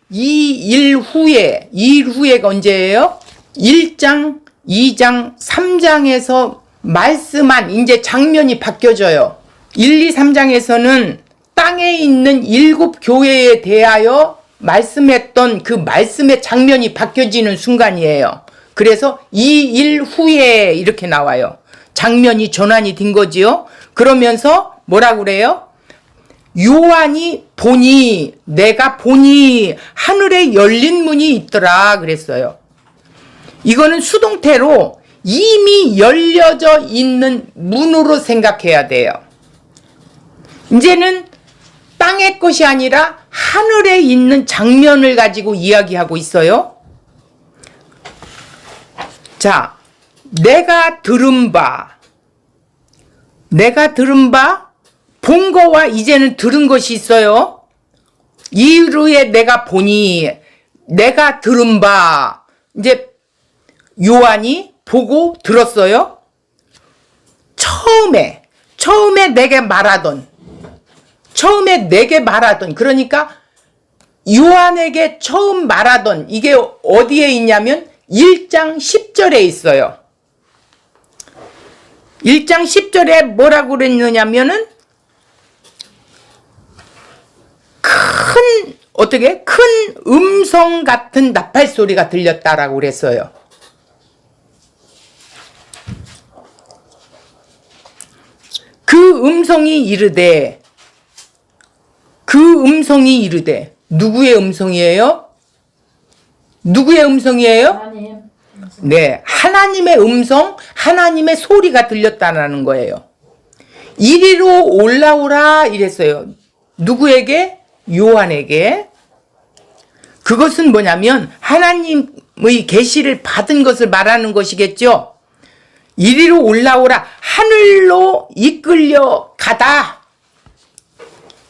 이 일 후에가 언제예요? 1장, 2장, 3장에서 말씀한 이제 장면이 바뀌어져요. 1, 2, 3장에서는 땅에 있는 7교회에 대하여 말씀했던 그 말씀의 장면이 바뀌어지는 순간이에요. 그래서 이 일 후에 이렇게 나와요. 장면이 전환이 된 거지요. 그러면서 뭐라고 그래요? 요한이 보니, 내가 보니 하늘에 열린 문이 있더라 그랬어요. 이거는 수동태로 이미 열려져 있는 문으로 생각해야 돼요. 이제는 땅의 것이 아니라 하늘에 있는 장면을 가지고 이야기하고 있어요. 자, 내가 들은 바, 본 거와 이제는 들은 것이 있어요. 이후에 내가 보니, 내가 들은 바, 이제 요한이 보고 들었어요. 처음에 내게 말하던, 그러니까 요한에게 처음 말하던, 이게 어디에 있냐면 1장 10절에 있어요. 1장 10절에 뭐라고 그랬느냐면은 큰 음성 같은 나팔 소리가 들렸다라고 그랬어요. 그 음성이 이르되 누구의 음성이에요? 하나님. 네, 하나님의 음성, 하나님의 소리가 들렸다는 거예요. 이리로 올라오라 이랬어요. 누구에게? 요한에게. 그것은 뭐냐면 하나님의 계시를 받은 것을 말하는 것이겠죠. 이리로 올라오라, 하늘로 이끌려 가다.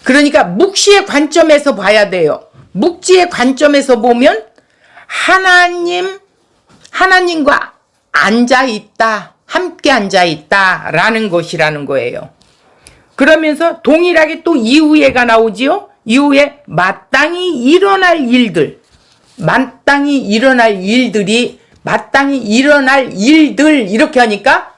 그러니까 묵시의 관점에서 봐야 돼요. 묵지의 관점에서 보면 하나님과 앉아있다, 함께 앉아있다 라는 것이라는 거예요. 그러면서 동일하게 또 이후에가 나오지요. 이후에 마땅히 일어날 일들, 이렇게 하니까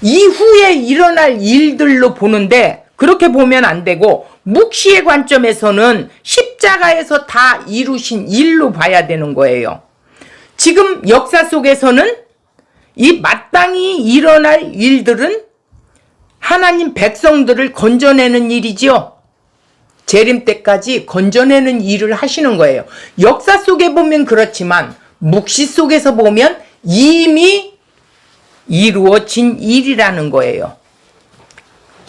이후에 일어날 일들로 보는데, 그렇게 보면 안 되고 묵시의 관점에서는 십자가에서 다 이루신 일로 봐야 되는 거예요. 지금 역사 속에서는 이 마땅히 일어날 일들은 하나님 백성들을 건져내는 일이지요. 재림 때까지 건져내는 일을 하시는 거예요. 역사 속에 보면 그렇지만 묵시 속에서 보면 이미 이루어진 일이라는 거예요.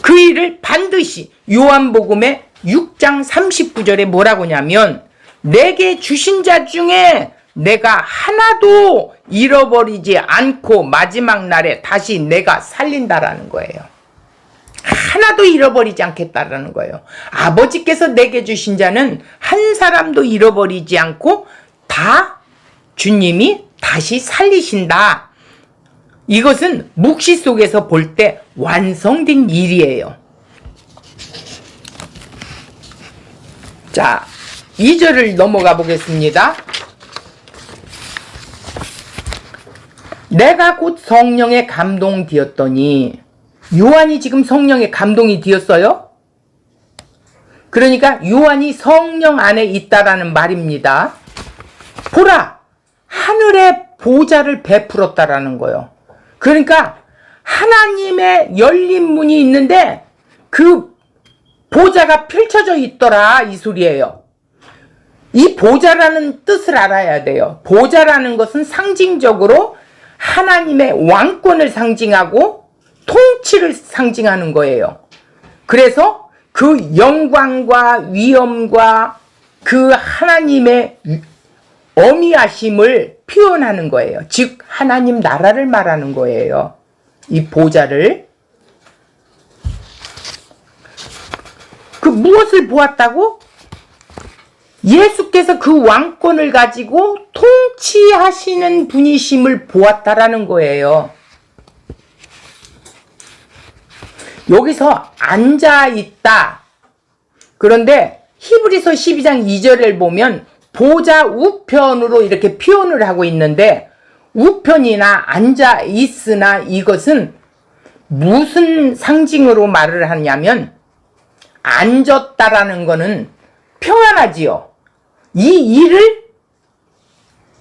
그 일을 반드시 요한복음의 6장 39절에 뭐라고 하냐면 내게 주신 자 중에 내가 하나도 잃어버리지 않고 마지막 날에 다시 내가 살린다라는 거예요. 하나도 잃어버리지 않겠다라는 거예요. 아버지께서 내게 주신 자는 한 사람도 잃어버리지 않고 다 주님이 다시 살리신다. 이것은 묵시 속에서 볼 때 완성된 일이에요. 자, 2절을 넘어가 보겠습니다. 내가 곧 성령에 감동되었더니, 요한이 지금 성령에 감동이 되었어요? 그러니까 요한이 성령 안에 있다라는 말입니다. 보라, 하늘의 보좌를 베풀었다라는 거예요. 그러니까 하나님의 열린 문이 있는데 그 보좌가 펼쳐져 있더라, 이 소리예요. 이 보좌라는 뜻을 알아야 돼요. 보좌라는 것은 상징적으로 하나님의 왕권을 상징하고 통치를 상징하는 거예요. 그래서 그 영광과 위엄과 그 하나님의 어미하심을 표현하는 거예요. 즉 하나님 나라를 말하는 거예요. 이 보좌를. 그 무엇을 보았다고? 예수께서 그 왕권을 가지고 통치하시는 분이심을 보았다라는 거예요. 여기서 앉아있다. 그런데 히브리서 12장 2절을 보면 보좌 우편으로 이렇게 표현을 하고 있는데, 우편이나 앉아 있으나 이것은 무슨 상징으로 말을 하냐면, 앉았다라는 거는 평안하지요. 이 일을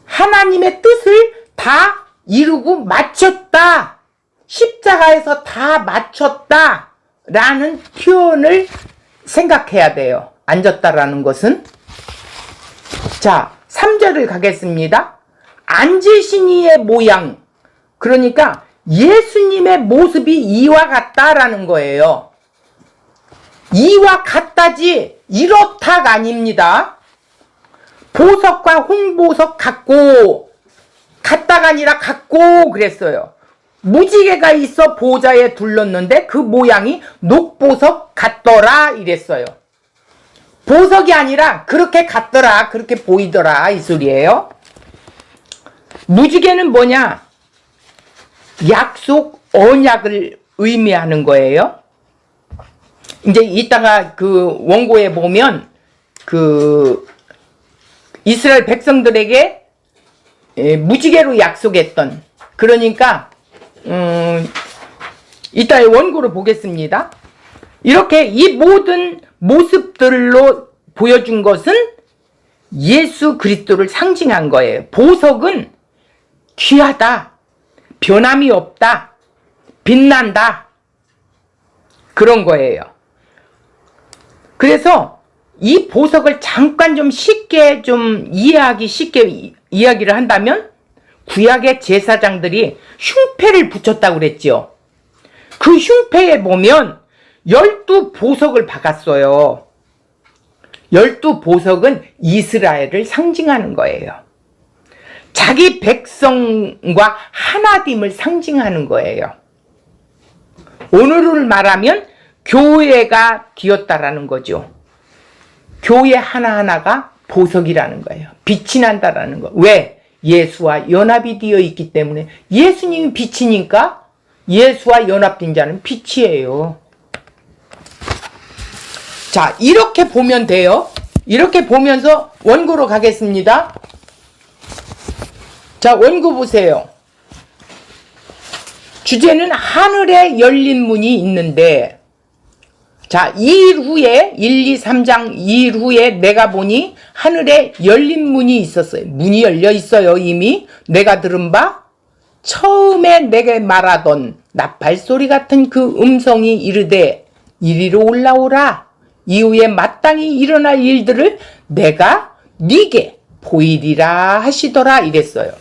하나님의 뜻을 다 이루고 마쳤다. 십자가에서 다 마쳤다. 라는 표현을 생각해야 돼요. 앉았다라는 것은. 자, 3절을 가겠습니다. 앉으신 이의 모양. 그러니까 예수님의 모습이 이와 같다라는 거예요. 이와 같다지 이렇다가 아닙니다. 보석과 홍보석 같고, 같다가 아니라 같고 그랬어요. 무지개가 있어 보좌에 둘렀는데 그 모양이 녹보석 같더라 이랬어요. 보석이 아니라 그렇게 같더라, 그렇게 보이더라 이 소리예요. 무지개는 뭐냐? 약속, 언약을 의미하는 거예요. 이제 이따가 그 원고에 보면 그 이스라엘 백성들에게 무지개로 약속했던, 그러니까 이따 원고를 보겠습니다. 이렇게 이 모든 모습들로 보여준 것은 예수 그리스도를 상징한 거예요. 보석은 귀하다, 변함이 없다, 빛난다, 그런 거예요. 그래서 이 보석을 잠깐 좀 쉽게 좀 이해하기 쉽게 이야기를 한다면, 구약의 제사장들이 흉패를 붙였다고 그랬죠. 그 흉패에 보면 12보석을 박았어요. 12보석은 이스라엘을 상징하는 거예요. 자기 백성과 하나됨을 상징하는 거예요. 오늘을 말하면 교회가 되었다라는 거죠. 교회 하나하나가 보석이라는 거예요. 빛이 난다라는 거. 왜? 예수와 연합이 되어 있기 때문에. 예수님이 빛이니까 예수와 연합된 자는 빛이에요. 자, 이렇게 보면 돼요. 이렇게 보면서 원고로 가겠습니다. 자, 원고 보세요. 주제는 하늘에 열린 문이 있는데, 자, 2일 후에 1, 2, 3장 2일 후에 내가 보니 하늘에 열린 문이 있었어요. 문이 열려 있어요. 이미 내가 들은 바, 처음에 내게 말하던 나팔소리 같은 그 음성이 이르되 이리로 올라오라. 이후에 마땅히 일어날 일들을 내가 네게 보이리라 하시더라 이랬어요.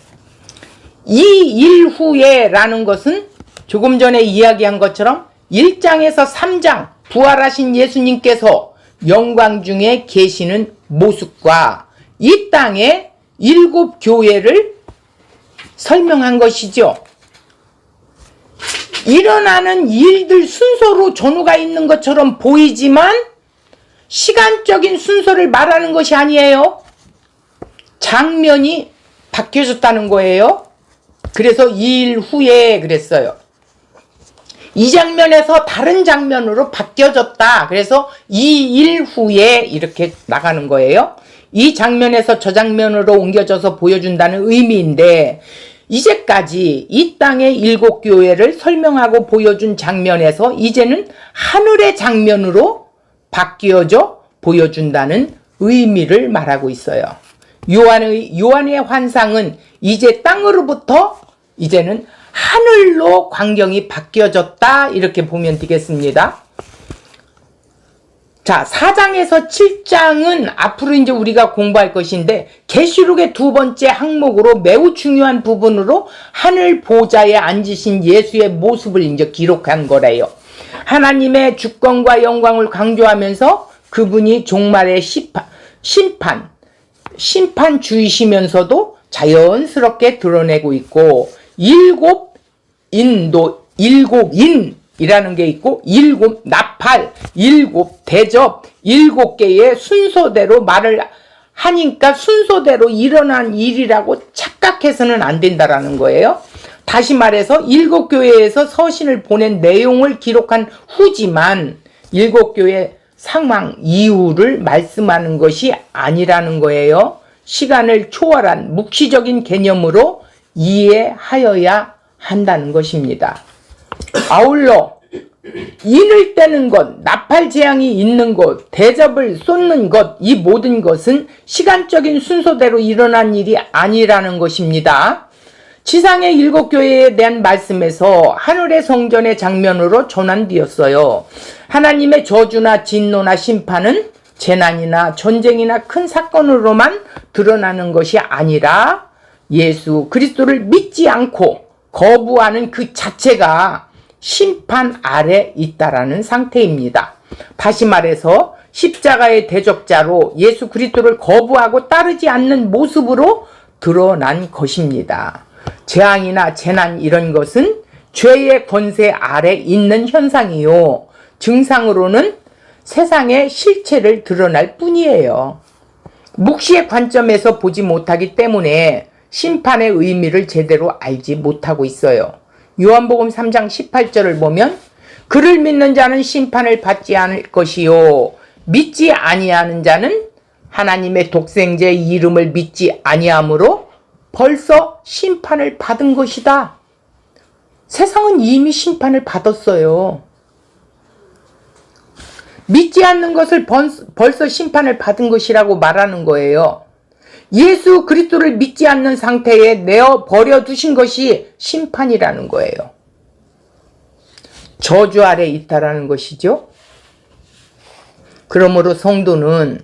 이 일 후에 라는 것은 조금 전에 이야기한 것처럼 1장에서 3장 부활하신 예수님께서 영광 중에 계시는 모습과 이 땅의 7 교회를 설명한 것이죠. 일어나는 일들 순서로 전후가 있는 것처럼 보이지만 시간적인 순서를 말하는 것이 아니에요. 장면이 바뀌어졌다는 거예요. 그래서 2일 후에 그랬어요. 이 장면에서 다른 장면으로 바뀌어졌다. 그래서 2일 후에 이렇게 나가는 거예요. 이 장면에서 저 장면으로 옮겨져서 보여준다는 의미인데, 이제까지 이 땅의 7 교회를 설명하고 보여준 장면에서 이제는 하늘의 장면으로 바뀌어져 보여준다는 의미를 말하고 있어요. 요한의 환상은 이제 땅으로부터 이제는 하늘로 광경이 바뀌어졌다 이렇게 보면 되겠습니다. 자, 4장에서 7장은 앞으로 이제 우리가 공부할 것인데, 계시록의 2번째 항목으로 매우 중요한 부분으로 하늘 보좌에 앉으신 예수의 모습을 이제 기록한 거래요. 하나님의 주권과 영광을 강조하면서 그분이 종말의 심판주이시면서도 자연스럽게 드러내고 있고, 7인이라는 게 있고, 7 나팔, 7 대접, 7개의 순서대로 말을 하니까 순서대로 일어난 일이라고 착각해서는 안 된다라는 거예요. 다시 말해서 7 교회에서 서신을 보낸 내용을 기록한 후지만 7 교회 상황 이후를 말씀하는 것이 아니라는 거예요. 시간을 초월한 묵시적인 개념으로 이해하여야 한다는 것입니다. 아울러 인을 떼는 것, 나팔 재앙이 있는 것, 대접을 쏟는 것, 이 모든 것은 시간적인 순서대로 일어난 일이 아니라는 것입니다. 지상의 7교회에 대한 말씀에서 하늘의 성전의 장면으로 전환되었어요. 하나님의 저주나 진노나 심판은 재난이나 전쟁이나 큰 사건으로만 드러나는 것이 아니라 예수 그리스도를 믿지 않고 거부하는 그 자체가 심판 아래 있다라는 상태입니다. 다시 말해서 십자가의 대적자로 예수 그리스도를 거부하고 따르지 않는 모습으로 드러난 것입니다. 재앙이나 재난 이런 것은 죄의 권세 아래 있는 현상이요. 증상으로는 세상의 실체를 드러날 뿐이에요. 묵시의 관점에서 보지 못하기 때문에 심판의 의미를 제대로 알지 못하고 있어요. 요한복음 3장 18절을 보면 그를 믿는 자는 심판을 받지 않을 것이요 믿지 아니하는 자는 하나님의 독생자의 이름을 믿지 아니하므로 벌써 심판을 받은 것이다. 세상은 이미 심판을 받았어요. 믿지 않는 것을 벌써 심판을 받은 것이라고 말하는 거예요. 예수 그리스도를 믿지 않는 상태에 내어 버려 두신 것이 심판이라는 거예요. 저주 아래 있다라는 것이죠. 그러므로 성도는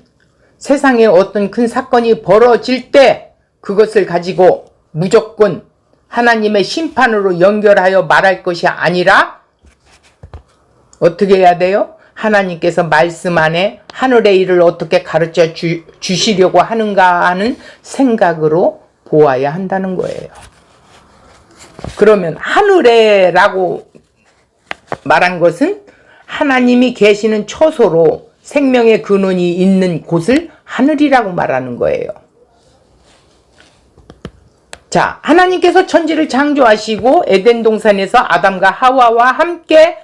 세상에 어떤 큰 사건이 벌어질 때 그것을 가지고 무조건 하나님의 심판으로 연결하여 말할 것이 아니라 어떻게 해야 돼요? 하나님께서 말씀 안에 하늘의 일을 어떻게 가르쳐 주시려고 하는가 하는 생각으로 보아야 한다는 거예요. 그러면 하늘에라고 말한 것은 하나님이 계시는 처소로 생명의 근원이 있는 곳을 하늘이라고 말하는 거예요. 자, 하나님께서 천지를 창조하시고 에덴 동산에서 아담과 하와와 함께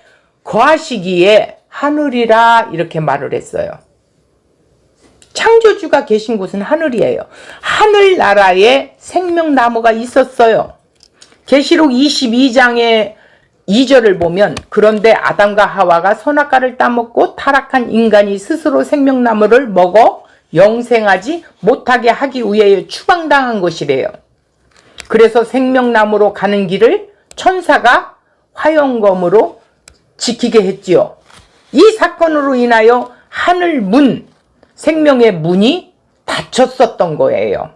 거하시기에 하늘이라 이렇게 말을 했어요. 창조주가 계신 곳은 하늘이에요. 하늘나라에 생명나무가 있었어요. 계시록 22장의 2절을 보면 그런데 아담과 하와가 선악과를 따먹고 타락한 인간이 스스로 생명나무를 먹어 영생하지 못하게 하기 위해 추방당한 것이래요. 그래서 생명나무로 가는 길을 천사가 화영검으로 지키게 했지요. 이 사건으로 인하여 하늘 문, 생명의 문이 닫혔었던 거예요.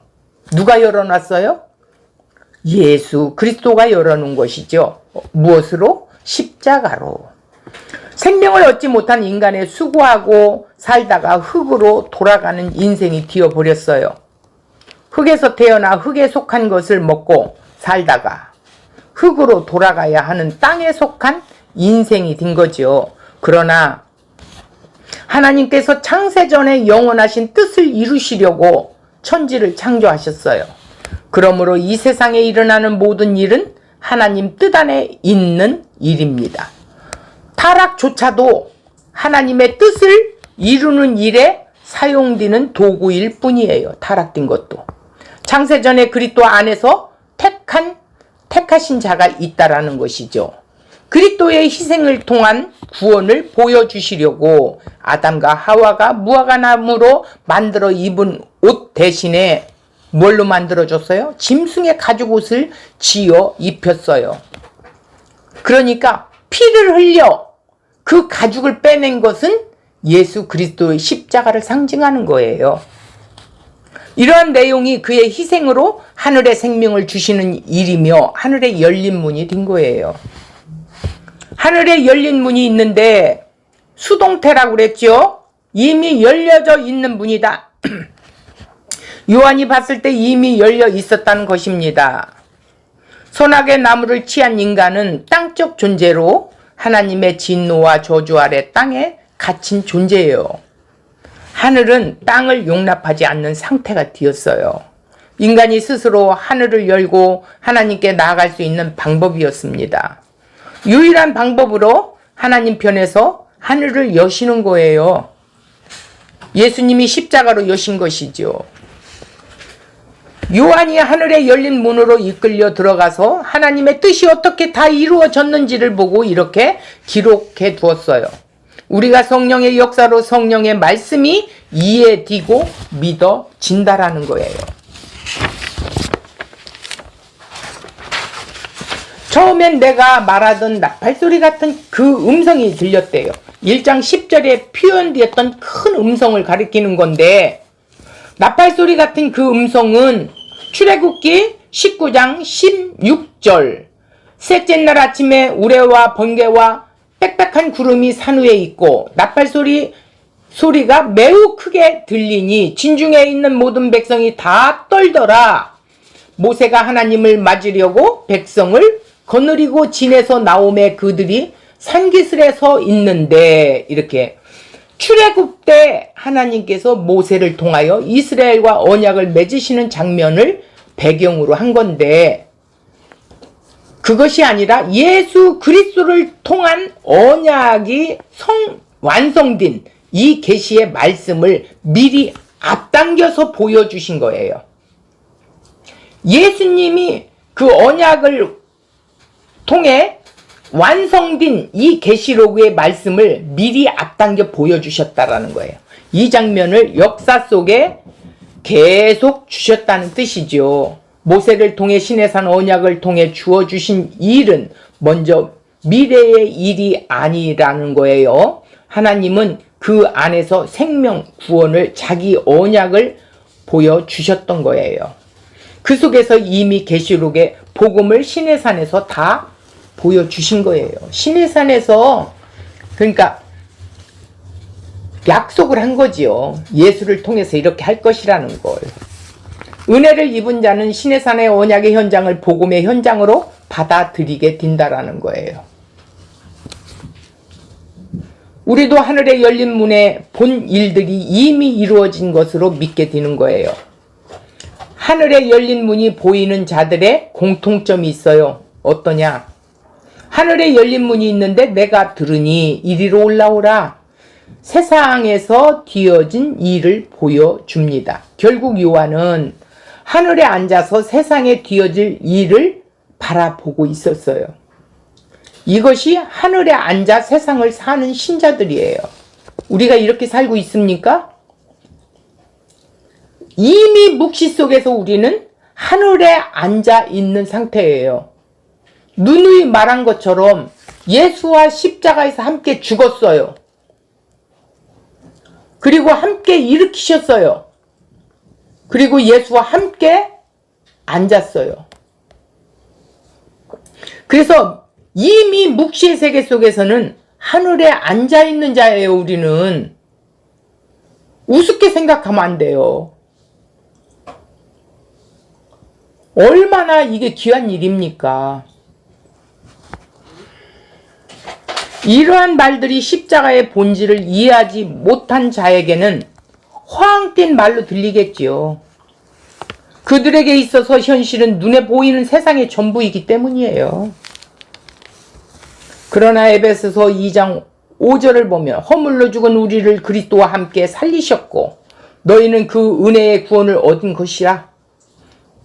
누가 열어놨어요? 예수 그리스도가 열어놓은 것이죠. 무엇으로? 십자가로. 생명을 얻지 못한 인간의 수고하고 살다가 흙으로 돌아가는 인생이 되어버렸어요. 흙에서 태어나 흙에 속한 것을 먹고 살다가 흙으로 돌아가야 하는 땅에 속한 인생이 된 거죠. 그러나 하나님께서 창세전에 영원하신 뜻을 이루시려고 천지를 창조하셨어요. 그러므로 이 세상에 일어나는 모든 일은 하나님 뜻 안에 있는 일입니다. 타락조차도 하나님의 뜻을 이루는 일에 사용되는 도구일 뿐이에요. 타락된 것도. 창세전에 그리스도 안에서 택하신 자가 있다라는 것이죠. 그리스도의 희생을 통한 구원을 보여주시려고 아담과 하와가 무화과나무로 만들어 입은 옷 대신에 뭘로 만들어줬어요? 짐승의 가죽옷을 지어 입혔어요. 그러니까 피를 흘려 그 가죽을 빼낸 것은 예수 그리스도의 십자가를 상징하는 거예요. 이러한 내용이 그의 희생으로 하늘의 생명을 주시는 일이며 하늘의 열린 문이 된 거예요. 하늘에 열린 문이 있는데 수동태라고 그랬죠? 이미 열려져 있는 문이다. 요한이 봤을 때 이미 열려 있었다는 것입니다. 선악의 나무를 취한 인간은 땅적 존재로 하나님의 진노와 저주 아래 땅에 갇힌 존재예요. 하늘은 땅을 용납하지 않는 상태가 되었어요. 인간이 스스로 하늘을 열고 하나님께 나아갈 수 있는 방법이었습니다. 유일한 방법으로 하나님 편에서 하늘을 여시는 거예요. 예수님이 십자가로 여신 것이죠. 요한이 하늘의 열린 문으로 이끌려 들어가서 하나님의 뜻이 어떻게 다 이루어졌는지를 보고 이렇게 기록해 두었어요. 우리가 성령의 역사로 성령의 말씀이 이해되고 믿어진다라는 거예요. 처음엔 내가 말하던 나팔소리 같은 그 음성이 들렸대요. 1장 10절에 표현되었던 큰 음성을 가리키는 건데, 나팔소리 같은 그 음성은 출애굽기 19장 16절, 셋째 날 아침에 우레와 번개와 빽빽한 구름이 산 위에 있고 소리가 매우 크게 들리니 진중에 있는 모든 백성이 다 떨더라. 모세가 하나님을 맞으려고 백성을 거느리고 진에서 나오매 그들이 산기슭에 서 있는데, 이렇게 출애굽 때 하나님께서 모세를 통하여 이스라엘과 언약을 맺으시는 장면을 배경으로 한 건데, 그것이 아니라 예수 그리스도를 통한 언약이 완성된 이 계시의 말씀을 미리 앞당겨서 보여주신 거예요. 예수님이 그 언약을 통해 완성된 이 계시록의 말씀을 미리 앞당겨 보여주셨다라는 거예요. 이 장면을 역사 속에 계속 주셨다는 뜻이죠. 모세를 통해 시내산 언약을 통해 주어주신 일은 먼저 미래의 일이 아니라는 거예요. 하나님은 그 안에서 생명 구원을, 자기 언약을 보여주셨던 거예요. 그 속에서 이미 계시록의 복음을 시내산에서 다 보여주신 거예요. 시내산에서, 그러니까 약속을 한 거지요. 예수를 통해서 이렇게 할 것이라는 걸. 은혜를 입은 자는 시내산의 언약의 현장을 복음의 현장으로 받아들이게 된다라는 거예요. 우리도 하늘의 열린 문에 본 일들이 이미 이루어진 것으로 믿게 되는 거예요. 하늘의 열린 문이 보이는 자들의 공통점이 있어요. 어떠냐? 하늘에 열린 문이 있는데 내가 들으니 이리로 올라오라. 세상에서 되어진 일을 보여줍니다. 결국 요한은 하늘에 앉아서 세상에 되어질 일을 바라보고 있었어요. 이것이 하늘에 앉아 세상을 사는 신자들이에요. 우리가 이렇게 살고 있습니까? 이미 묵시 속에서 우리는 하늘에 앉아 있는 상태예요. 누누이 말한 것처럼 예수와 십자가에서 함께 죽었어요. 그리고 함께 일으키셨어요. 그리고 예수와 함께 앉았어요. 그래서 이미 묵시의 세계 속에서는 하늘에 앉아있는 자예요. 우리는 우습게 생각하면 안 돼요. 얼마나 이게 귀한 일입니까? 이러한 말들이 십자가의 본질을 이해하지 못한 자에게는 허황된 말로 들리겠지요. 그들에게 있어서 현실은 눈에 보이는 세상의 전부이기 때문이에요. 그러나 에베소서 2장 5절을 보면 허물로 죽은 우리를 그리스도와 함께 살리셨고 너희는 그 은혜의 구원을 얻은 것이라.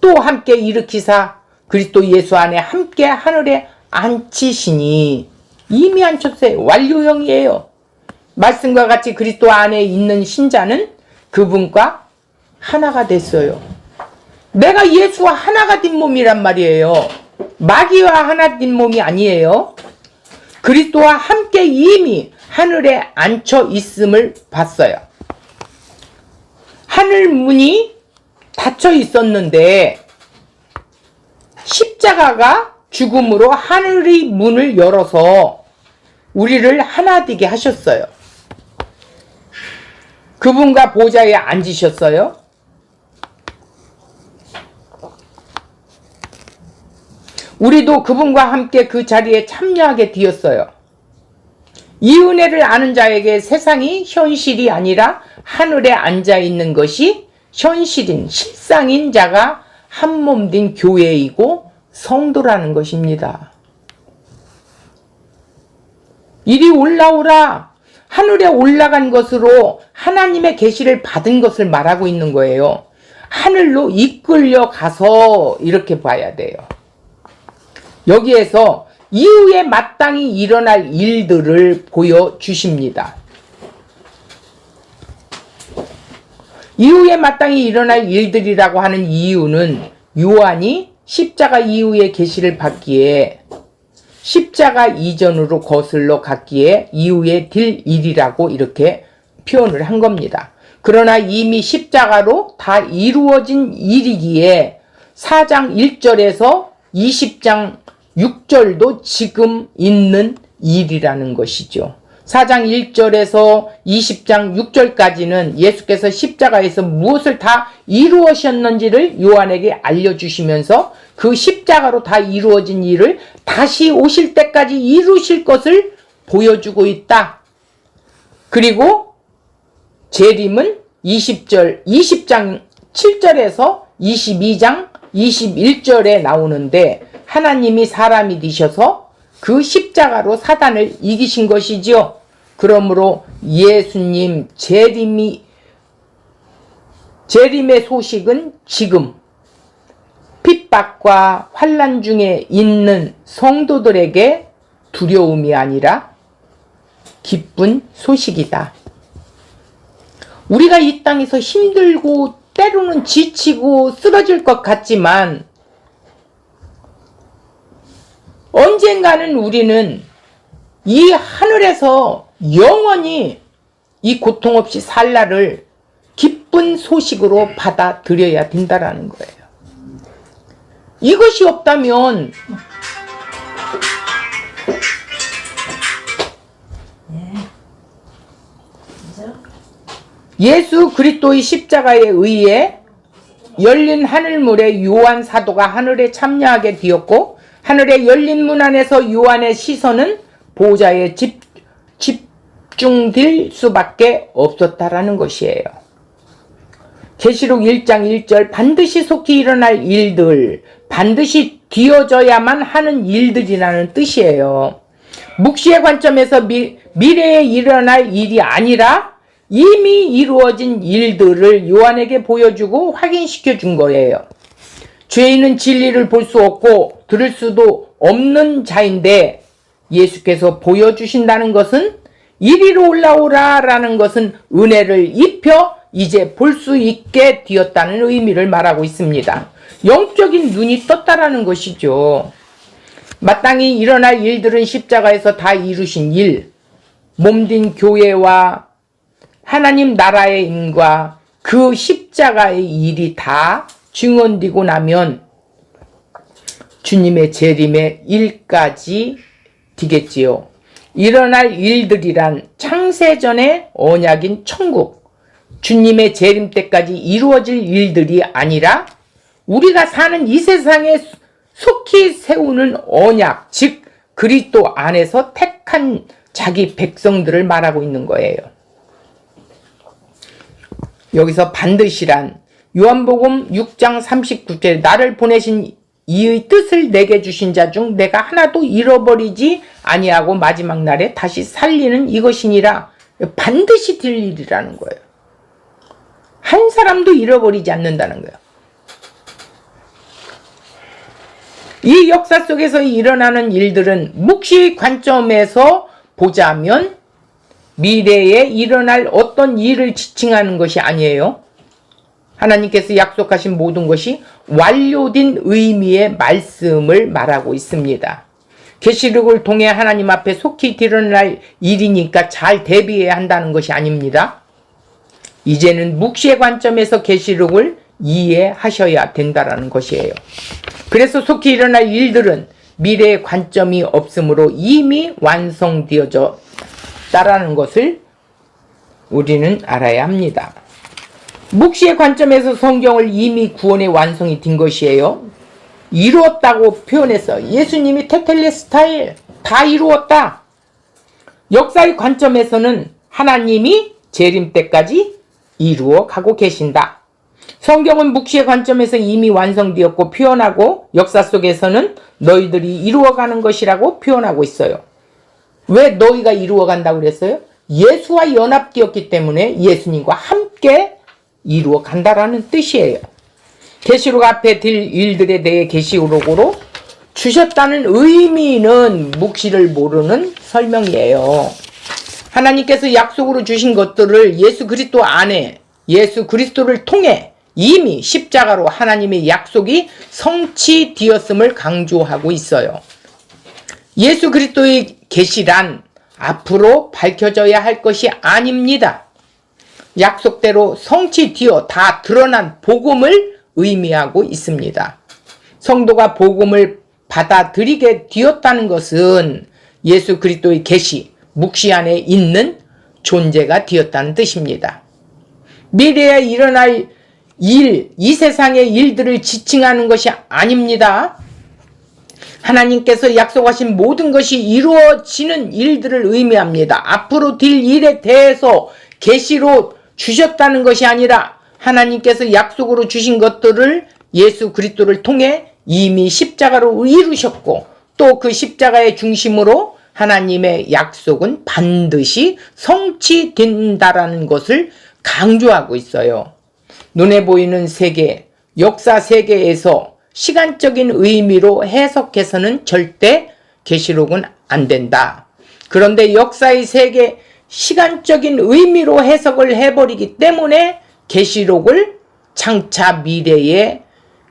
또 함께 일으키사 그리스도 예수 안에 함께 하늘에 앉히시니. 이미 앉혔어요. 완료형이에요. 말씀과 같이 그리스도 안에 있는 신자는 그분과 하나가 됐어요. 내가 예수와 하나가 된 몸이란 말이에요. 마귀와 하나 된 몸이 아니에요. 그리스도와 함께 이미 하늘에 앉혀 있음을 봤어요. 하늘 문이 닫혀 있었는데 십자가가 죽음으로 하늘의 문을 열어서 우리를 하나 되게 하셨어요. 그분과 보좌에 앉으셨어요. 우리도 그분과 함께 그 자리에 참여하게 되었어요. 이 은혜를 아는 자에게 세상이 현실이 아니라 하늘에 앉아있는 것이 현실인 실상인 자가 한 몸 된 교회이고 성도라는 것입니다. 이리 올라오라. 하늘에 올라간 것으로 하나님의 계시를 받은 것을 말하고 있는 거예요. 하늘로 이끌려 가서 이렇게 봐야 돼요. 여기에서 이후에 마땅히 일어날 일들을 보여주십니다. 이후에 마땅히 일어날 일들이라고 하는 이유는 요한이 십자가 이후에 계시를 받기에 십자가 이전으로 거슬러 갔기에 이후에 될 일이라고 이렇게 표현을 한 겁니다. 그러나 이미 십자가로 다 이루어진 일이기에 4장 1절에서 20장 6절도 지금 있는 일이라는 것이죠. 4장 1절에서 20장 6절까지는 예수께서 십자가에서 무엇을 다 이루으셨는지를 요한에게 알려주시면서 그 십자가로 다 이루어진 일을 다시 오실 때까지 이루실 것을 보여주고 있다. 그리고 재림은 20장 7절에서 22장 21절에 나오는데 하나님이 사람이 되셔서 그 십자가로 사단을 이기신 것이지요. 그러므로 예수님 재림의 소식은 지금 핍박과 환난 중에 있는 성도들에게 두려움이 아니라 기쁜 소식이다. 우리가 이 땅에서 힘들고 때로는 지치고 쓰러질 것 같지만 언젠가는 우리는 이 하늘에서 영원히 이 고통 없이 살 날을 기쁜 소식으로 받아들여야 된다라는 거예요. 이것이 없다면 예수 그리스도의 십자가에 의해 열린 하늘문에 요한 사도가 하늘에 참여하게 되었고 하늘의 열린 문 안에서 요한의 시선은 보좌에 집중될 수밖에 없었다라는 것이에요. 계시록 1장 1절 반드시 속히 일어날 일들, 반드시 되어져야만 하는 일들이라는 뜻이에요. 묵시의 관점에서 미래에 일어날 일이 아니라 이미 이루어진 일들을 요한에게 보여주고 확인시켜 준 거예요. 죄인은 진리를 볼 수 없고 들을 수도 없는 자인데 예수께서 보여주신다는 것은 이리로 올라오라 라는 것은 은혜를 입혀 이제 볼 수 있게 되었다는 의미를 말하고 있습니다. 영적인 눈이 떴다라는 것이죠. 마땅히 일어날 일들은 십자가에서 다 이루신 일, 몸된 교회와 하나님 나라의 임과 그 십자가의 일이 다 증언되고 나면 주님의 재림의 일까지 되겠지요. 일어날 일들이란 창세전의 언약인 천국, 주님의 재림 때까지 이루어질 일들이 아니라 우리가 사는 이 세상에 속히 세우는 언약, 즉 그리스도 안에서 택한 자기 백성들을 말하고 있는 거예요. 여기서 반드시란 요한복음 6장 39절 나를 보내신 이의 뜻을 내게 주신 자 중 내가 하나도 잃어버리지 아니하고 마지막 날에 다시 살리는 이것이니라. 반드시 될 일이라는 거예요. 한 사람도 잃어버리지 않는다는 거예요. 이 역사 속에서 일어나는 일들은 묵시의 관점에서 보자면 미래에 일어날 어떤 일을 지칭하는 것이 아니에요. 하나님께서 약속하신 모든 것이 완료된 의미의 말씀을 말하고 있습니다. 계시록을 통해 하나님 앞에 속히 드러날 일이니까 잘 대비해야 한다는 것이 아닙니다. 이제는 묵시의 관점에서 계시록을 이해하셔야 된다는 것이에요. 그래서 속히 일어날 일들은 미래의 관점이 없으므로 이미 완성되어졌다라는 것을 우리는 알아야 합니다. 묵시의 관점에서 성경을 이미 구원의 완성이 된 것이에요. 이루었다고 표현해서 예수님이 테텔레스타일 다 이루었다. 역사의 관점에서는 하나님이 재림 때까지 이루어 가고 계신다. 성경은 묵시의 관점에서 이미 완성되었고 표현하고 역사 속에서는 너희들이 이루어가는 것이라고 표현하고 있어요. 왜 너희가 이루어간다고 그랬어요? 예수와 연합되었기 때문에 예수님과 함께 이루어 간다라는 뜻이에요. 계시록 앞에 될 일들에 대해 계시록으로 주셨다는 의미는 묵시를 모르는 설명이에요. 하나님께서 약속으로 주신 것들을 예수 그리스도 안에, 예수 그리스도를 통해 이미 십자가로 하나님의 약속이 성취되었음을 강조하고 있어요. 예수 그리스도의 계시란 앞으로 밝혀져야 할 것이 아닙니다. 약속대로 성취되어 다 드러난 복음을 의미하고 있습니다. 성도가 복음을 받아들이게 되었다는 것은 예수 그리스도의 계시, 묵시 안에 있는 존재가 되었다는 뜻입니다. 미래에 일어날 일, 이 세상의 일들을 지칭하는 것이 아닙니다. 하나님께서 약속하신 모든 것이 이루어지는 일들을 의미합니다. 앞으로 될 일에 대해서 계시로 주셨다는 것이 아니라 하나님께서 약속으로 주신 것들을 예수 그리스도를 통해 이미 십자가로 이루셨고 또 그 십자가의 중심으로 하나님의 약속은 반드시 성취된다라는 것을 강조하고 있어요. 눈에 보이는 세계, 역사 세계에서 시간적인 의미로 해석해서는 절대 계시록은 안 된다. 그런데 역사의 세계, 시간적인 의미로 해석을 해버리기 때문에 계시록을 장차 미래에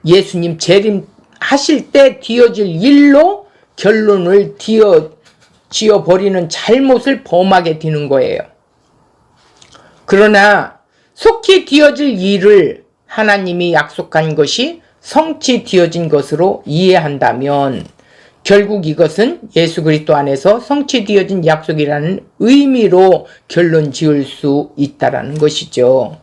예수님 재림하실 때 되어질 일로 결론을 지어버리는 잘못을 범하게 되는 거예요. 그러나 속히 되어질 일을 하나님이 약속한 것이 성취되어진 것으로 이해한다면 결국 이것은 예수 그리스도 안에서 성취되어진 약속이라는 의미로 결론 지을 수 있다라는 것이죠.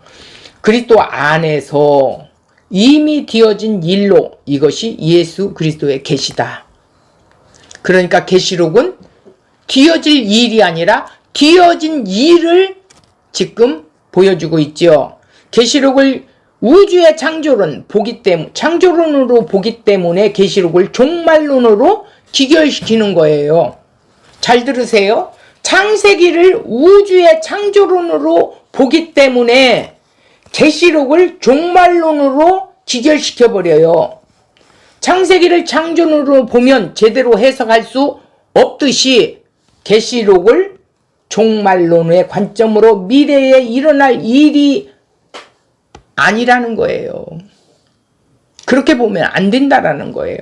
그리스도 안에서 이미 되어진 일로 이것이 예수 그리스도의 계시다. 그러니까 계시록은 되어질 일이 아니라 되어진 일을 지금 보여주고 있죠. 계시록을 우주의 창조론으로 보기 때문에 계시록을 종말론으로 기결시키는 거예요. 잘 들으세요. 창세기를 우주의 창조론으로 보기 때문에 계시록을 종말론으로 기결시켜버려요. 창세기를 창조론으로 보면 제대로 해석할 수 없듯이 계시록을 종말론의 관점으로 미래에 일어날 일이 아니라는 거예요. 그렇게 보면 안 된다라는 거예요.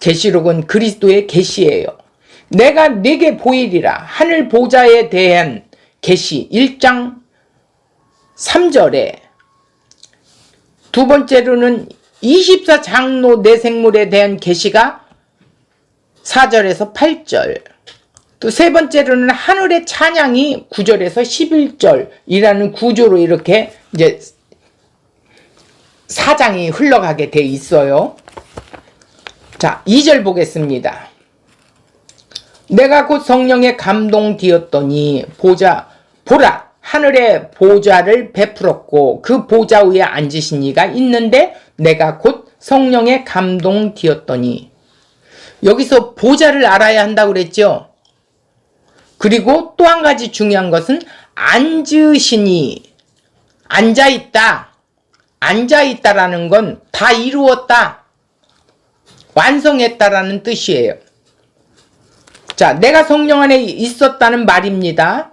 계시록은 그리스도의 계시예요. 내가 네게 보이리라 하늘 보좌에 대한 계시 1장 3절에 두 번째로는 24장로 내생물에 대한 계시가 4절에서 8절 또 세 번째로는 하늘의 찬양이 9절에서 11절이라는 구조로 이렇게 이제 사장이 흘러가게 돼 있어요. 자, 2절 보겠습니다. 내가 곧 성령의 감동되었더니 보라 하늘의 보좌를 베풀었고 그 보좌 위에 앉으신 이가 있는데 내가 곧 성령의 감동되었더니 여기서 보좌를 알아야 한다고 그랬죠. 그리고 또 한 가지 중요한 것은 앉으시니 앉아있다라는 건 다 이루었다, 완성했다라는 뜻이에요. 자, 내가 성령 안에 있었다는 말입니다.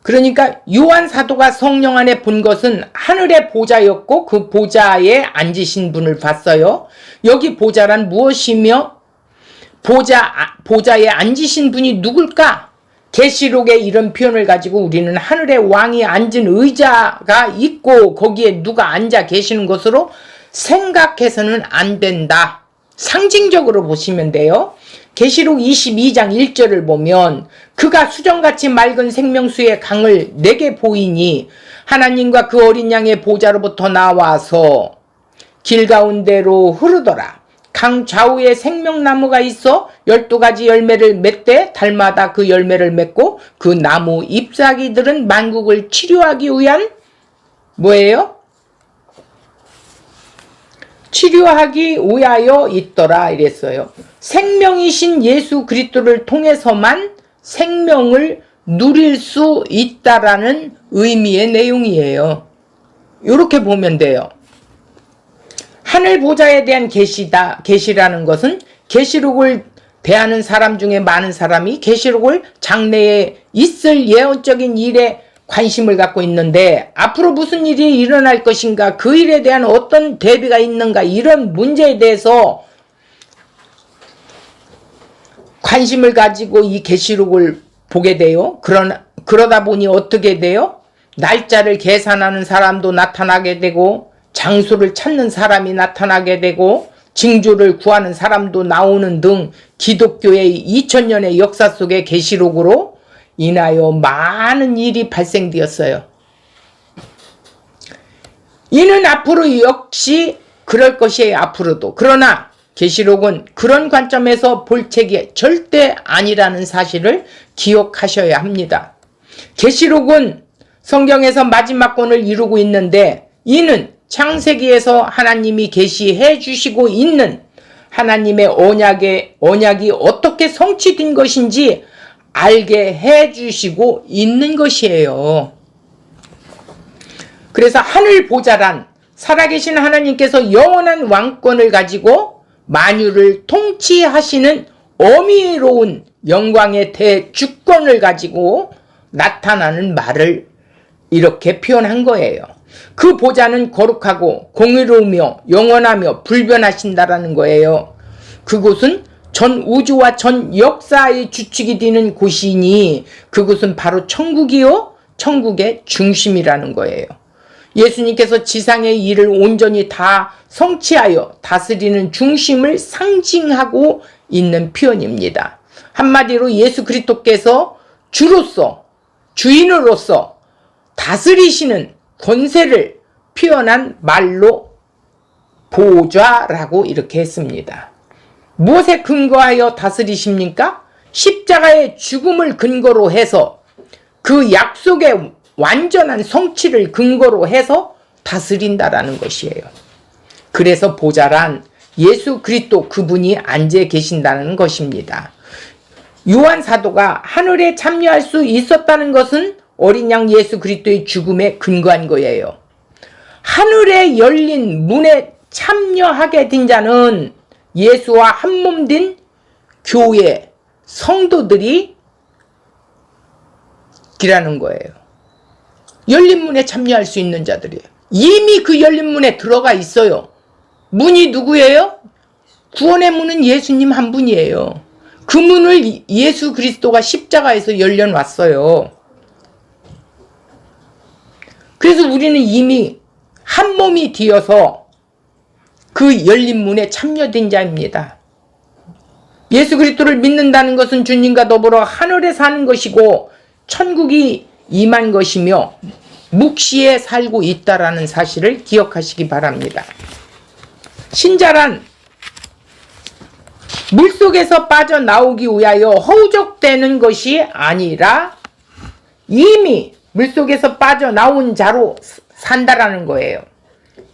그러니까 요한 사도가 성령 안에 본 것은 하늘의 보좌였고 그 보좌에 앉으신 분을 봤어요. 여기 보좌란 무엇이며 보좌에 앉으신 분이 누굴까? 계시록에 이런 표현을 가지고 우리는 하늘의 왕이 앉은 의자가 있고 거기에 누가 앉아 계시는 것으로 생각해서는 안 된다. 상징적으로 보시면 돼요. 계시록 22장 1절을 보면 그가 수정같이 맑은 생명수의 강을 내게 보이니 하나님과 그 어린 양의 보좌로부터 나와서 길 가운데로 흐르더라. 강 좌우에 생명나무가 있어 12가지 열매를 맺되 달마다 그 열매를 맺고 그 나무 잎사귀들은 만국을 치료하기 위한 뭐예요? 치료하기 위하여 있더라 이랬어요. 생명이신 예수 그리스도를 통해서만 생명을 누릴 수 있다라는 의미의 내용이에요. 이렇게 보면 돼요. 하늘 보좌에 대한 계시라는 것은 계시록을 대하는 사람 중에 많은 사람이 계시록을 장래에 있을 예언적인 일에 관심을 갖고 있는데 앞으로 무슨 일이 일어날 것인가, 그 일에 대한 어떤 대비가 있는가, 이런 문제에 대해서 관심을 가지고 이 계시록을 보게 돼요. 그러다 보니 어떻게 돼요? 날짜를 계산하는 사람도 나타나게 되고, 장소를 찾는 사람이 나타나게 되고, 징조를 구하는 사람도 나오는 등 기독교의 2000년의 역사 속의 계시록으로 인하여 많은 일이 발생되었어요. 이는 앞으로 역시 그럴 것이에요. 앞으로도. 그러나 계시록은 그런 관점에서 볼 책이 절대 아니라는 사실을 기억하셔야 합니다. 계시록은 성경에서 마지막 권을 이루고 있는데, 이는 창세기에서 하나님이 계시해 주시고 있는 하나님의 언약이 어떻게 성취된 것인지 알게 해 주시고 있는 것이에요. 그래서 하늘 보좌란 살아계신 하나님께서 영원한 왕권을 가지고 만유를 통치하시는 어미로운 영광의 대주권을 가지고 나타나는 말을 이렇게 표현한 거예요. 그 보좌는 거룩하고 공의로우며 영원하며 불변하신다라는 거예요. 그곳은 전 우주와 전 역사의 주축이 되는 곳이니 그곳은 바로 천국이요, 천국의 중심이라는 거예요. 예수님께서 지상의 일을 온전히 다 성취하여 다스리는 중심을 상징하고 있는 표현입니다. 한마디로 예수 그리스도께서 주로서, 주인으로서 다스리시는 권세를 표현한 말로 보좌라고 이렇게 했습니다. 무엇에 근거하여 다스리십니까? 십자가의 죽음을 근거로 해서 그 약속의 완전한 성취를 근거로 해서 다스린다라는 것이에요. 그래서 보좌란 예수 그리스도 그분이 앉아 계신다는 것입니다. 요한 사도가 하늘에 참여할 수 있었다는 것은 어린 양 예수 그리스도의 죽음에 근거한 거예요. 하늘에 열린 문에 참여하게 된 자는 예수와 한몸 된 교회 성도들이 기라는 거예요. 열린 문에 참여할 수 있는 자들이에요. 이미 그 열린 문에 들어가 있어요. 문이 누구예요? 구원의 문은 예수님 한 분이에요. 그 문을 예수 그리스도가 십자가에서 열려놨어요. 그래서 우리는 이미 한 몸이 되어서 그 열린 문에 참여된 자입니다. 예수 그리스도를 믿는다는 것은 주님과 더불어 하늘에 사는 것이고 천국이 임한 것이며 묵시에 살고 있다라는 사실을 기억하시기 바랍니다. 신자란 물속에서 빠져나오기 위하여 허우적대는 것이 아니라 이미 물속에서 빠져나온 자로 산다라는 거예요.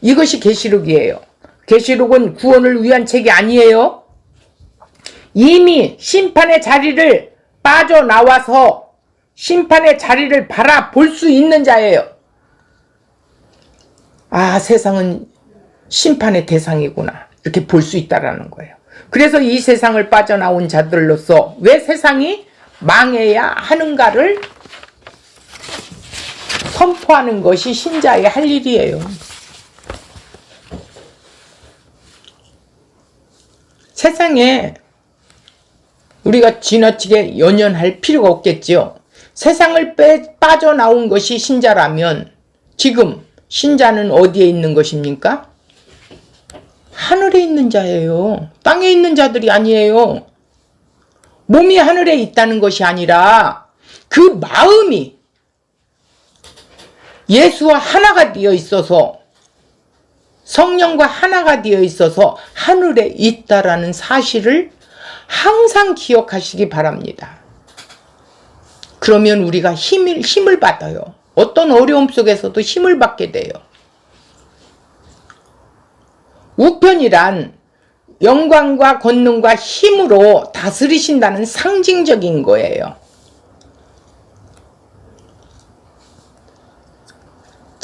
이것이 계시록이에요. 계시록은 구원을 위한 책이 아니에요. 이미 심판의 자리를 빠져나와서 심판의 자리를 바라볼 수 있는 자예요. 아, 세상은 심판의 대상이구나, 이렇게 볼 수 있다라는 거예요. 그래서 이 세상을 빠져나온 자들로서 왜 세상이 망해야 하는가를 선포하는 것이 신자의 할 일이에요. 세상에 우리가 지나치게 연연할 필요가 없겠지요. 세상을 빠져나온 것이 신자라면 지금 신자는 어디에 있는 것입니까? 하늘에 있는 자예요. 땅에 있는 자들이 아니에요. 몸이 하늘에 있다는 것이 아니라 그 마음이 예수와 하나가 되어 있어서, 성령과 하나가 되어 있어서 하늘에 있다라는 사실을 항상 기억하시기 바랍니다. 그러면 우리가 힘을 받아요. 어떤 어려움 속에서도 힘을 받게 돼요. 우편이란 영광과 권능과 힘으로 다스리신다는 상징적인 거예요.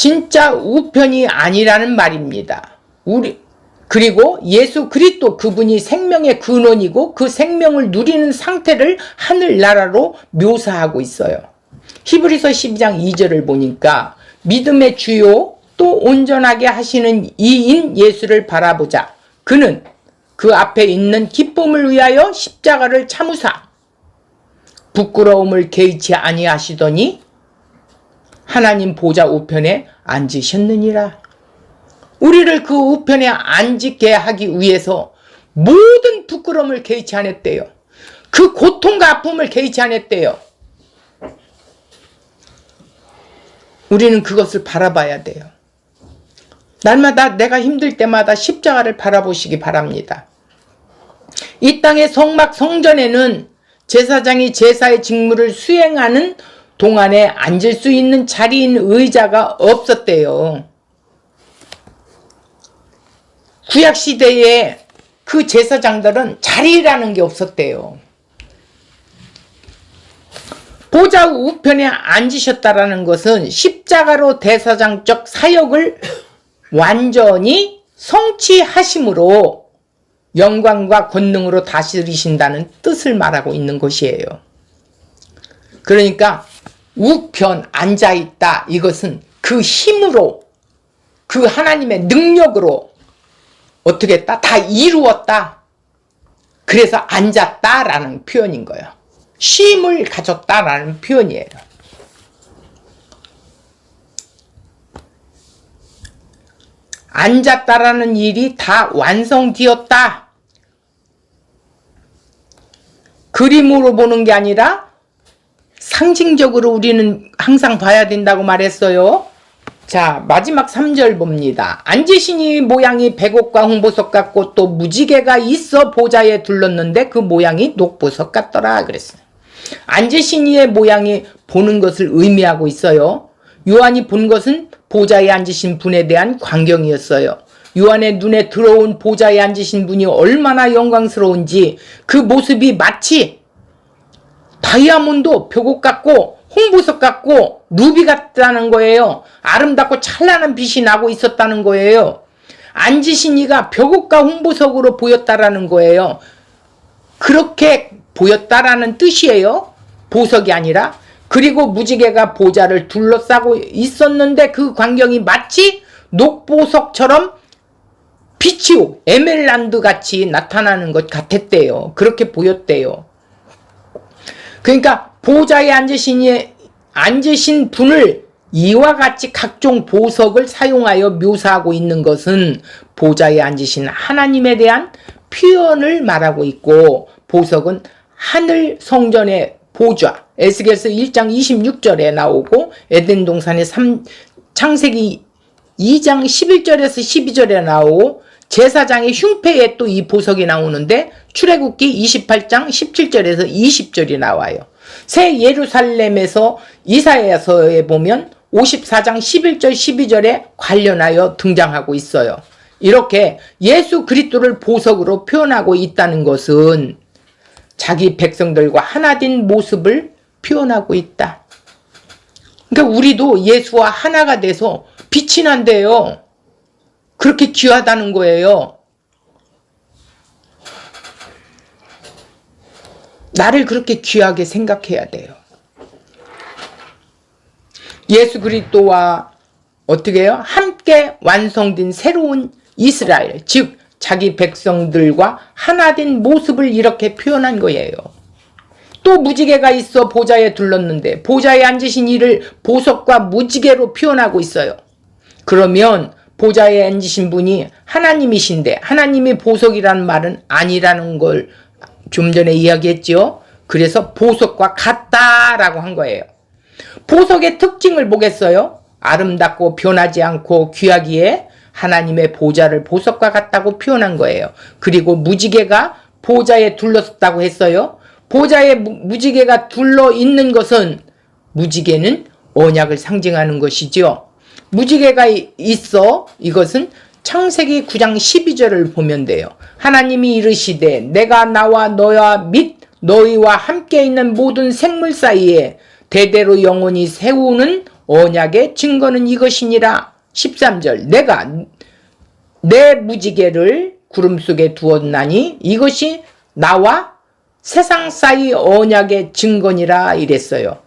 진짜 우편이 아니라는 말입니다. 그리고 예수 그리스도 그분이 생명의 근원이고 그 생명을 누리는 상태를 하늘나라로 묘사하고 있어요. 히브리서 12장 2절을 보니까 믿음의 주요 또 온전하게 하시는 이인 예수를 바라보자. 그는 그 앞에 있는 기쁨을 위하여 십자가를 참으사 부끄러움을 개의치 아니하시더니 하나님 보좌 우편에 앉으셨느니라. 우리를 그 우편에 앉게 하기 위해서 모든 부끄러움을 개의치 않았대요. 그 고통과 아픔을 개의치 않았대요. 우리는 그것을 바라봐야 돼요. 날마다 내가 힘들 때마다 십자가를 바라보시기 바랍니다. 이 땅의 성막 성전에는 제사장이 제사의 직무를 수행하는 동안에 앉을 수 있는 자리인 의자가 없었대요. 구약시대에 그 제사장들은 자리라는 게 없었대요. 보좌 우편에 앉으셨다라는 것은 십자가로 대사장적 사역을 완전히 성취하심으로 영광과 권능으로 다스리신다는 뜻을 말하고 있는 것이에요. 그러니까 우편 앉아있다, 이것은 그 힘으로, 그 하나님의 능력으로 어떻게 했다? 다 이루었다. 그래서 앉았다라는 표현인 거예요. 쉼을 가졌다라는 표현이에요. 앉았다라는 일이 다 완성되었다. 그림으로 보는 게 아니라 상징적으로 우리는 항상 봐야 된다고 말했어요. 자, 마지막 3절 봅니다. 앉으신 이 모양이 백옥과 홍보석 같고 또 무지개가 있어 보좌에 둘렀는데 그 모양이 녹보석 같더라 그랬어요. 앉으신 이의 모양이 보는 것을 의미하고 있어요. 요한이 본 것은 보좌에 앉으신 분에 대한 광경이었어요. 요한의 눈에 들어온 보좌에 앉으신 분이 얼마나 영광스러운지 그 모습이 마치 다이아몬드 벽옥 같고 홍보석 같고 루비 같다는 거예요. 아름답고 찬란한 빛이 나고 있었다는 거예요. 앉으신 이가 벽옥과 홍보석으로 보였다라는 거예요. 그렇게 보였다라는 뜻이에요. 보석이 아니라. 그리고 무지개가 보좌를 둘러싸고 있었는데 그 광경이 마치 녹보석처럼 빛이 에메랄드 같이 나타나는 것 같았대요. 그렇게 보였대요. 그러니까 보좌에 앉으신 분을 이와 같이 각종 보석을 사용하여 묘사하고 있는 것은 보좌에 앉으신 하나님에 대한 표현을 말하고 있고, 보석은 하늘 성전의 보좌, 에스겔서 1장 26절에 나오고 에덴 동산의 창세기 2장 11절에서 12절에 나오고 제사장의 흉패에 또 이 보석이 나오는데 출애굽기 28장 17절에서 20절이 나와요. 새 예루살렘에서 이사야서에 보면 54장 11절 12절에 관련하여 등장하고 있어요. 이렇게 예수 그리스도를 보석으로 표현하고 있다는 것은 자기 백성들과 하나 된 모습을 표현하고 있다. 그러니까 우리도 예수와 하나가 돼서 빛이 난대요. 그렇게 귀하다는 거예요. 나를 그렇게 귀하게 생각해야 돼요. 예수 그리스도와 어떻게 해요? 함께 완성된 새로운 이스라엘, 즉 자기 백성들과 하나 된 모습을 이렇게 표현한 거예요. 또 무지개가 있어 보좌에 둘렀는데 보좌에 앉으신 이를 보석과 무지개로 표현하고 있어요. 그러면 보좌에 앉으신 분이 하나님이신데 하나님이 보석이라는 말은 아니라는 걸 좀 전에 이야기했죠. 그래서 보석과 같다라고 한 거예요. 보석의 특징을 보겠어요. 아름답고 변하지 않고 귀하기에 하나님의 보좌를 보석과 같다고 표현한 거예요. 그리고 무지개가 보좌에 둘렀다고 했어요. 보좌에 무지개가 둘러 있는 것은, 무지개는 언약을 상징하는 것이죠. 무지개가 있어, 이것은 창세기 9장 12절을 보면 돼요. 하나님이 이르시되 내가 나와 너와 및 너희와 함께 있는 모든 생물 사이에 대대로 영원히 세우는 언약의 증거는 이것이니라. 13절 내가 내 무지개를 구름 속에 두었나니 이것이 나와 세상 사이 언약의 증거니라 이랬어요.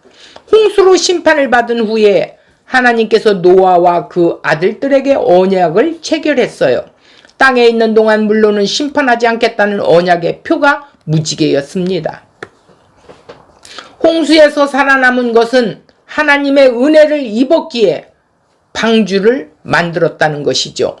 홍수로 심판을 받은 후에 하나님께서 노아와 그 아들들에게 언약을 체결했어요. 땅에 있는 동안 물론은 심판하지 않겠다는 언약의 표가 무지개였습니다. 홍수에서 살아남은 것은 하나님의 은혜를 입었기에 방주를 만들었다는 것이죠.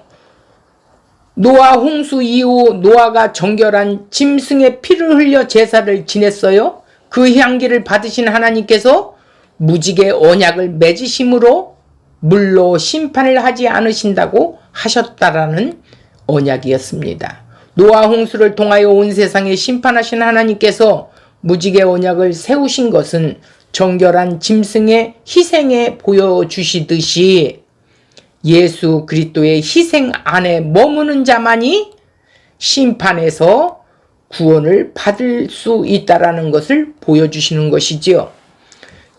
노아 홍수 이후 노아가 정결한 짐승의 피를 흘려 제사를 지냈어요. 그 향기를 받으신 하나님께서 무지개 언약을 맺으심으로 물로 심판을 하지 않으신다고 하셨다라는 언약이었습니다. 노아 홍수를 통하여 온 세상에 심판하신 하나님께서 무지개 언약을 세우신 것은 정결한 짐승의 희생에 보여주시듯이 예수 그리스도의 희생 안에 머무는 자만이 심판에서 구원을 받을 수 있다라는 것을 보여주시는 것이지요.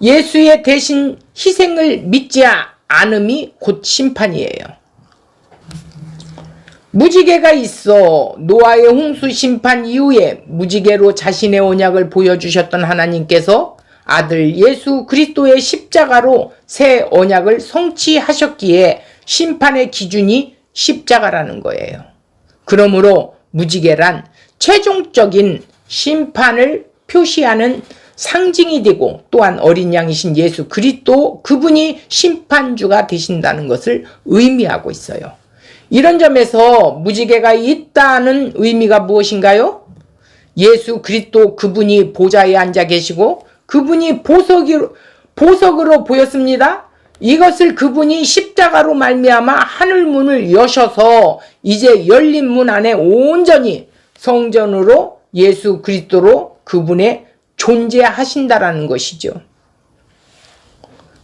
예수의 대신 희생을 믿지 않음이 곧 심판이에요. 무지개가 있어 노아의 홍수 심판 이후에 무지개로 자신의 언약을 보여주셨던 하나님께서 아들 예수 그리스도의 십자가로 새 언약을 성취하셨기에 심판의 기준이 십자가라는 거예요. 그러므로 무지개란 최종적인 심판을 표시하는 상징이 되고 또한 어린 양이신 예수 그리스도 그분이 심판주가 되신다는 것을 의미하고 있어요. 이런 점에서 무지개가 있다는 의미가 무엇인가요? 예수 그리스도 그분이 보좌에 앉아 계시고 그분이 보석으로 보였습니다. 이것을 그분이 십자가로 말미암아 하늘문을 여셔서 이제 열린 문 안에 온전히 성전으로 예수 그리스도로 그분의 존재하신다라는 것이죠.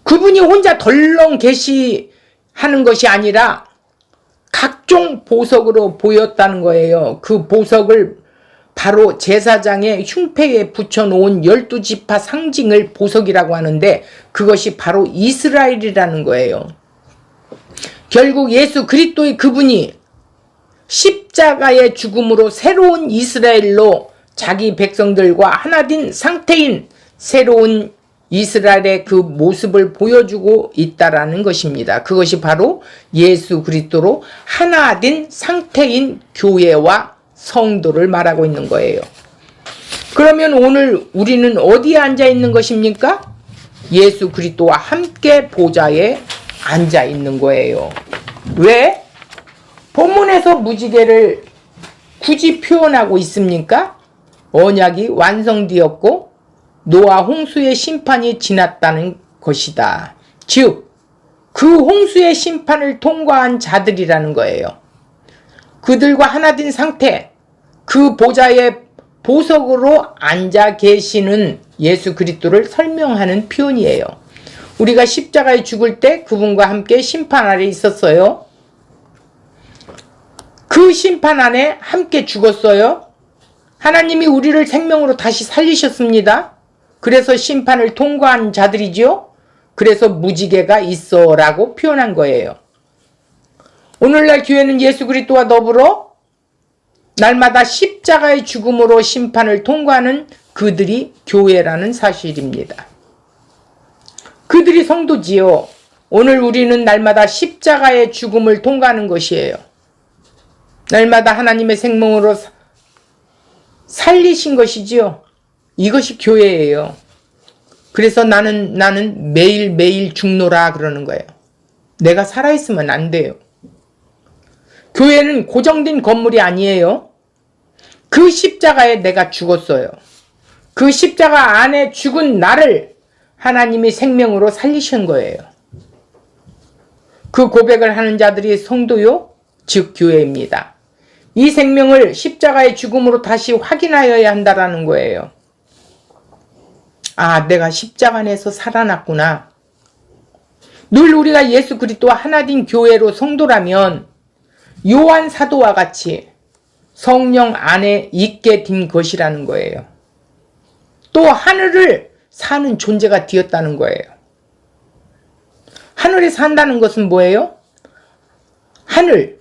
그분이 혼자 덜렁 계시하는 것이 아니라 각종 보석으로 보였다는 거예요. 그 보석을 바로 제사장의 흉패에 붙여놓은 12지파 상징을 보석이라고 하는데 그것이 바로 이스라엘이라는 거예요. 결국 예수 그리스도의 그분이 십자가의 죽음으로 새로운 이스라엘로 자기 백성들과 하나 된 상태인 새로운 이스라엘의 그 모습을 보여주고 있다라는 것입니다. 그것이 바로 예수 그리스도로 하나 된 상태인 교회와 성도를 말하고 있는 거예요. 그러면 오늘 우리는 어디에 앉아 있는 것입니까? 예수 그리스도와 함께 보좌에 앉아 있는 거예요. 왜? 본문에서 무지개를 굳이 표현하고 있습니까? 언약이 완성되었고 노아 홍수의 심판이 지났다는 것이다. 즉, 그 홍수의 심판을 통과한 자들이라는 거예요. 그들과 하나 된 상태, 그 보좌의 보석으로 앉아 계시는 예수 그리스도를 설명하는 표현이에요. 우리가 십자가에 죽을 때 그분과 함께 심판 아래 있었어요. 그 심판 안에 함께 죽었어요. 하나님이 우리를 생명으로 다시 살리셨습니다. 그래서 심판을 통과한 자들이죠. 그래서 무지개가 있어 라고 표현한 거예요. 오늘날 교회는 예수 그리스도와 더불어 날마다 십자가의 죽음으로 심판을 통과하는 그들이 교회라는 사실입니다. 그들이 성도지요. 오늘 우리는 날마다 십자가의 죽음을 통과하는 것이에요. 날마다 하나님의 생명으로 살리신 것이지요. 이것이 교회예요. 그래서 나는 매일매일 죽노라 그러는 거예요. 내가 살아있으면 안 돼요. 교회는 고정된 건물이 아니에요. 그 십자가에 내가 죽었어요. 그 십자가 안에 죽은 나를 하나님이 생명으로 살리신 거예요. 그 고백을 하는 자들이 성도요, 즉 교회입니다. 이 생명을 십자가의 죽음으로 다시 확인하여야 한다라는 거예요. 아, 내가 십자가 안에서 살아났구나. 늘 우리가 예수 그리스도와 하나 된 교회로 성도라면 요한 사도와 같이 성령 안에 있게 된 것이라는 거예요. 또 하늘을 사는 존재가 되었다는 거예요. 하늘에 산다는 것은 뭐예요? 하늘,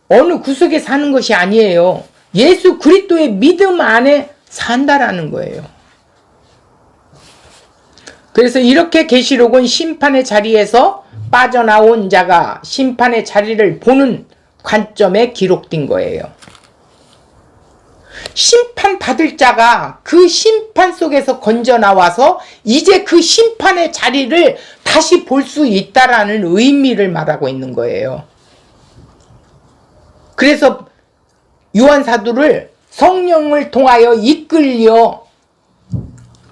어느 구석에 사는 것이 아니에요. 예수 그리스도의 믿음 안에 산다라는 거예요. 그래서 이렇게 계시록은 심판의 자리에서 빠져나온 자가 심판의 자리를 보는 관점에 기록된 거예요. 심판받을 자가 그 심판 속에서 건져 나와서 이제 그 심판의 자리를 다시 볼 수 있다라는 의미를 말하고 있는 거예요. 그래서 요한사도를 성령을 통하여 이끌려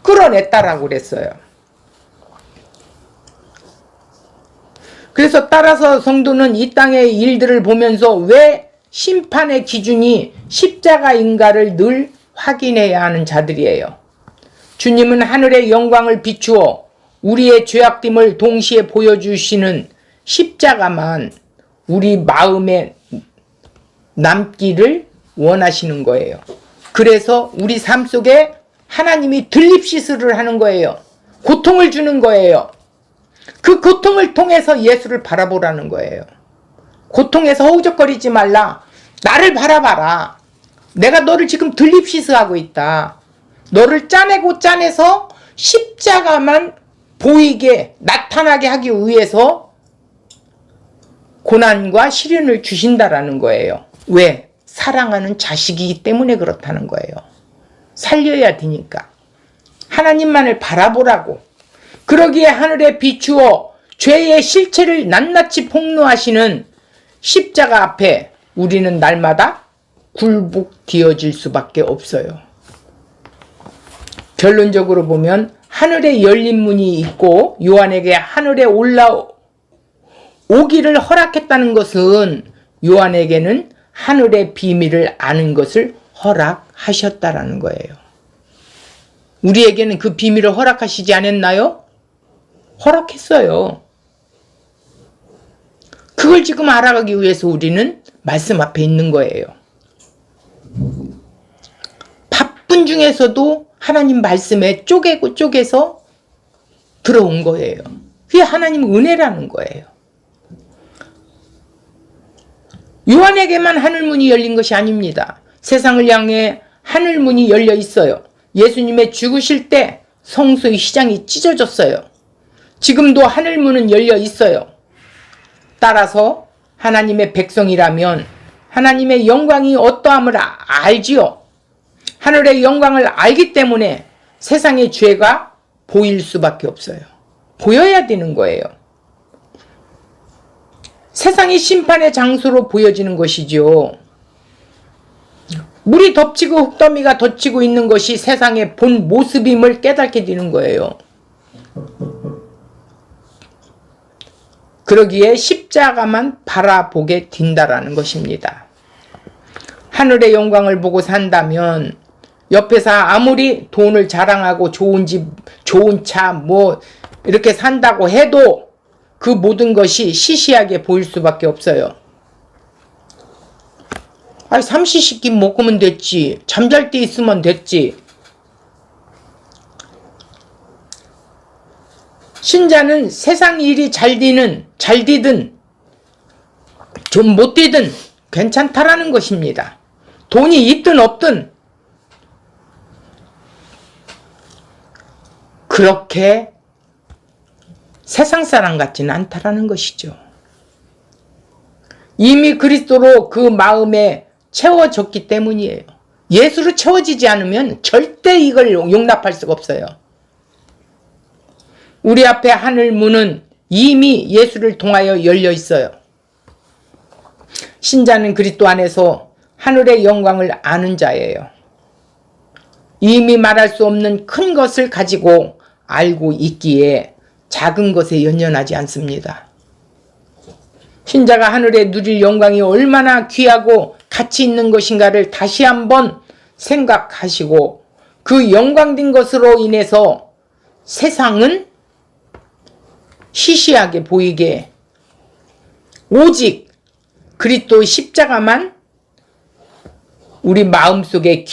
끌어냈다라고 그랬어요. 그래서 따라서 성도는 이 땅의 일들을 보면서 왜 심판의 기준이 십자가인가를 늘 확인해야 하는 자들이에요. 주님은 하늘의 영광을 비추어 우리의 죄악됨을 동시에 보여주시는 십자가만 우리 마음에 남기를 원하시는 거예요. 그래서 우리 삶 속에 하나님이 들립시스를 하는 거예요. 고통을 주는 거예요. 그 고통을 통해서 예수를 바라보라는 거예요. 고통에서 허우적거리지 말라. 나를 바라봐라. 내가 너를 지금 들립시스하고 있다. 너를 짜내고 짜내서 십자가만 보이게 나타나게 하기 위해서 고난과 시련을 주신다라는 거예요. 왜? 사랑하는 자식이기 때문에 그렇다는 거예요. 살려야 되니까. 하나님만을 바라보라고. 그러기에 하늘에 비추어 죄의 실체를 낱낱이 폭로하시는 십자가 앞에 우리는 날마다 굴복되어질 수밖에 없어요. 결론적으로 보면 하늘에 열린 문이 있고 요한에게 하늘에 올라오기를 허락했다는 것은 요한에게는 하늘의 비밀을 아는 것을 허락하셨다라는 거예요. 우리에게는 그 비밀을 허락하시지 않았나요? 허락했어요. 그걸 지금 알아가기 위해서 우리는 말씀 앞에 있는 거예요. 바쁜 중에서도 하나님 말씀에 쪼개서 들어온 거예요. 그게 하나님 은혜라는 거예요. 요한에게만 하늘문이 열린 것이 아닙니다. 세상을 향해 하늘문이 열려 있어요. 예수님의 죽으실 때 성소의 시장이 찢어졌어요. 지금도 하늘문은 열려 있어요. 따라서 하나님의 백성이라면 하나님의 영광이 어떠함을 알지요. 하늘의 영광을 알기 때문에 세상의 죄가 보일 수밖에 없어요. 보여야 되는 거예요. 세상이 심판의 장소로 보여지는 것이죠. 물이 덮치고 흙더미가 덮치고 있는 것이 세상의 본 모습임을 깨닫게 되는 거예요. 그러기에 십자가만 바라보게 된다라는 것입니다. 하늘의 영광을 보고 산다면 옆에서 아무리 돈을 자랑하고 좋은 집, 좋은 차 뭐 이렇게 산다고 해도 그 모든 것이 시시하게 보일 수밖에 없어요. 아니 삼시세끼 먹으면 됐지. 잠잘 때 있으면 됐지. 신자는 세상 일이 잘 되든 좀 못 되든 괜찮다라는 것입니다. 돈이 있든 없든 그렇게 세상 사람 같지는 않다라는 것이죠. 이미 그리스도로 그 마음에 채워졌기 때문이에요. 예수로 채워지지 않으면 절대 이걸 용납할 수가 없어요. 우리 앞에 하늘 문은 이미 예수를 통하여 열려 있어요. 신자는 그리스도 안에서 하늘의 영광을 아는 자예요. 이미 말할 수 없는 큰 것을 가지고 알고 있기에 작은 것에 연연하지 않습니다. 신자가 하늘에 누릴 영광이 얼마나 귀하고 가치 있는 것인가를 다시 한번 생각하시고 그 영광된 것으로 인해서 세상은 시시하게 보이게 오직 그리스도 십자가만 우리 마음속에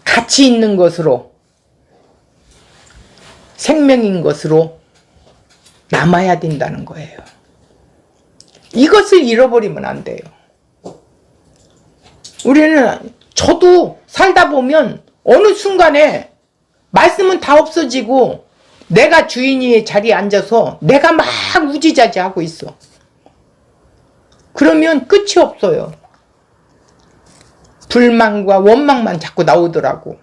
가치 있는 것으로 생명인 것으로 남아야 된다는 거예요. 이것을 잃어버리면 안 돼요. 우리는 저도 살다 보면 어느 순간에 말씀은 다 없어지고 내가 주인의 자리에 앉아서 내가 막 우지자지하고 있어. 그러면 끝이 없어요. 불만과 원망만 자꾸 나오더라고.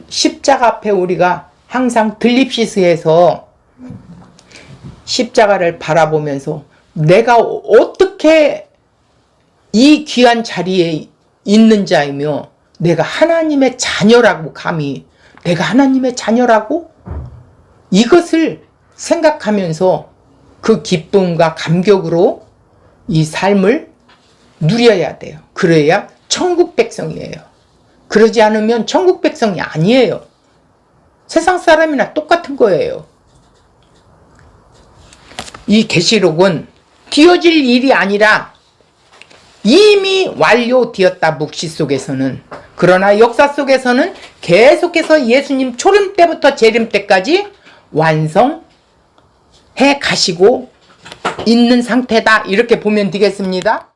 십자가 앞에 우리가 항상 들립시스에서 십자가를 바라보면서 내가 어떻게 이 귀한 자리에 있는 자이며 내가 하나님의 자녀라고, 감히 내가 하나님의 자녀라고 이것을 생각하면서 그 기쁨과 감격으로 이 삶을 누려야 돼요. 그래야 천국 백성이에요. 그러지 않으면 천국 백성이 아니에요. 세상 사람이나 똑같은 거예요. 이 계시록은 되어질 일이 아니라 이미 완료되었다, 묵시 속에서는. 그러나 역사 속에서는 계속해서 예수님 초림 때부터 재림 때까지 완성해 가시고 있는 상태다, 이렇게 보면 되겠습니다.